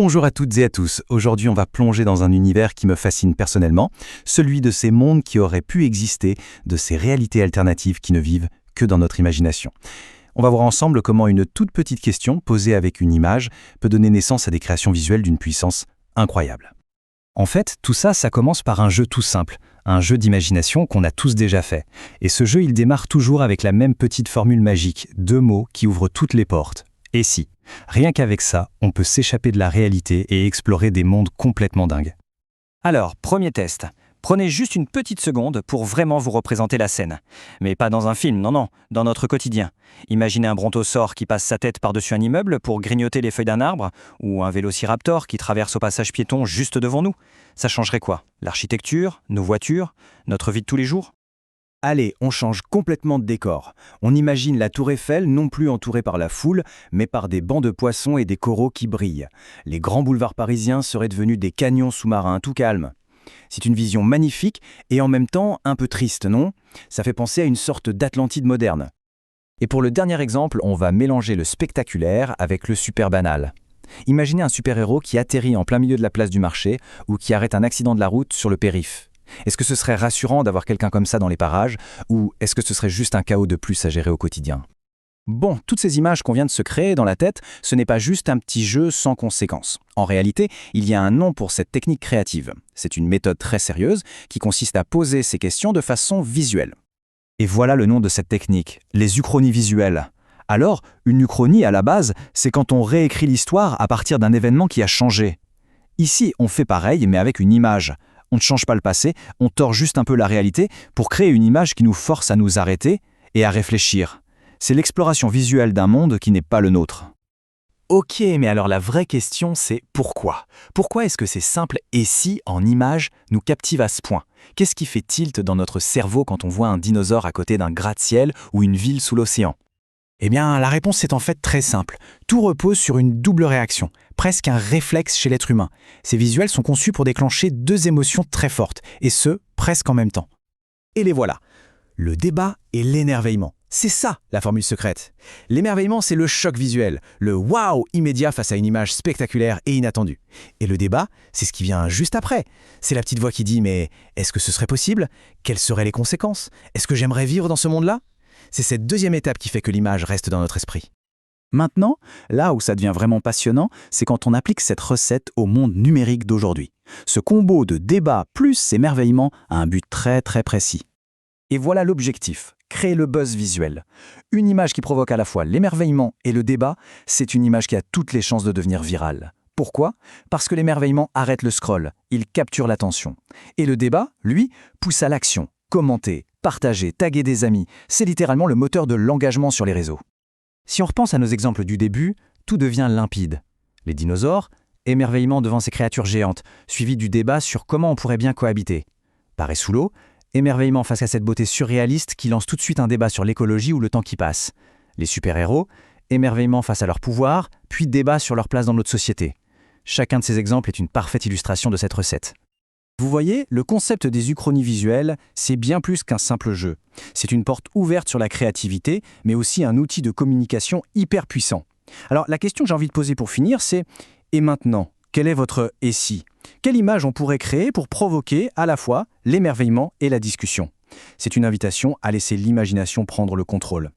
Bonjour à toutes et à tous. Aujourd'hui, on va plonger dans un univers qui me fascine personnellement, celui de ces mondes qui auraient pu exister, de ces réalités alternatives qui ne vivent que dans notre imagination. On va voir ensemble comment une toute petite question posée avec une image peut donner naissance à des créations visuelles d'une puissance incroyable. En fait, tout ça, ça commence par un jeu tout simple, un jeu d'imagination qu'on a tous déjà fait. Et ce jeu, il démarre toujours avec la même petite formule magique, 2 mots qui ouvrent toutes les portes. Et si ? Rien qu'avec ça, on peut s'échapper de la réalité et explorer des mondes complètement dingues. Alors, premier test. Prenez juste une petite seconde pour vraiment vous représenter la scène. Mais pas dans un film, non, dans notre quotidien. Imaginez un brontosaure qui passe sa tête par-dessus un immeuble pour grignoter les feuilles d'un arbre, ou un vélociraptor qui traverse au passage piéton juste devant nous. Ça changerait quoi ? L'architecture, nos voitures, notre vie de tous les jours ? Allez, on change complètement de décor. On imagine la tour Eiffel non plus entourée par la foule, mais par des bancs de poissons et des coraux qui brillent. Les grands boulevards parisiens seraient devenus des canyons sous-marins tout calmes. C'est une vision magnifique et en même temps un peu triste, non ? Ça fait penser à une sorte d'Atlantide moderne. Et pour le dernier exemple, on va mélanger le spectaculaire avec le super banal. Imaginez un super-héros qui atterrit en plein milieu de la place du marché ou qui arrête un accident de la route sur le périph'. Est-ce que ce serait rassurant d'avoir quelqu'un comme ça dans les parages ou est-ce que ce serait juste un chaos de plus à gérer au quotidien ? Bon, toutes ces images qu'on vient de se créer dans la tête, ce n'est pas juste un petit jeu sans conséquences. En réalité, il y a un nom pour cette technique créative. C'est une méthode très sérieuse qui consiste à poser ces questions de façon visuelle. Et voilà le nom de cette technique, les uchronies visuelles. Alors, une uchronie à la base, c'est quand on réécrit l'histoire à partir d'un événement qui a changé. Ici, on fait pareil mais avec une image. On ne change pas le passé, on tord juste un peu la réalité pour créer une image qui nous force à nous arrêter et à réfléchir. C'est l'exploration visuelle d'un monde qui n'est pas le nôtre. Ok, mais alors la vraie question c'est pourquoi ? Pourquoi est-ce que ces simples « et si » en images nous captivent à ce point ? Qu'est-ce qui fait tilt dans notre cerveau quand on voit un dinosaure à côté d'un gratte-ciel ou une ville sous l'océan ? Eh bien, la réponse est en fait très simple. Tout repose sur une double réaction, presque un réflexe chez l'être humain. Ces visuels sont conçus pour déclencher 2 émotions très fortes, et ce, presque en même temps. Et les voilà. Le débat et l'émerveillement. C'est ça, la formule secrète. L'émerveillement, c'est le choc visuel, le « waouh » immédiat face à une image spectaculaire et inattendue. Et le débat, c'est ce qui vient juste après. C'est la petite voix qui dit « mais est-ce que ce serait possible ? Quelles seraient les conséquences ? Est-ce que j'aimerais vivre dans ce monde-là ?» C'est cette deuxième étape qui fait que l'image reste dans notre esprit. Maintenant, là où ça devient vraiment passionnant, c'est quand on applique cette recette au monde numérique d'aujourd'hui. Ce combo de débat plus émerveillement a un but très très précis. Et voilà l'objectif, créer le buzz visuel. Une image qui provoque à la fois l'émerveillement et le débat, c'est une image qui a toutes les chances de devenir virale. Pourquoi ? Parce que l'émerveillement arrête le scroll, il capture l'attention. Et le débat, lui, pousse à l'action. Commenter, partager, taguer des amis, c'est littéralement le moteur de l'engagement sur les réseaux. Si on repense à nos exemples du début, tout devient limpide. Les dinosaures, émerveillement devant ces créatures géantes, suivi du débat sur comment on pourrait bien cohabiter. Pareil sous l'eau, émerveillement face à cette beauté surréaliste qui lance tout de suite un débat sur l'écologie ou le temps qui passe. Les super-héros, émerveillement face à leur pouvoir, puis débat sur leur place dans notre société. Chacun de ces exemples est une parfaite illustration de cette recette. Vous voyez, le concept des uchronies visuelles, c'est bien plus qu'un simple jeu. C'est une porte ouverte sur la créativité, mais aussi un outil de communication hyper puissant. Alors, la question que j'ai envie de poser pour finir, c'est « et maintenant, quel est votre « et si » ? Quelle image on pourrait créer pour provoquer à la fois l'émerveillement et la discussion ? C'est une invitation à laisser l'imagination prendre le contrôle.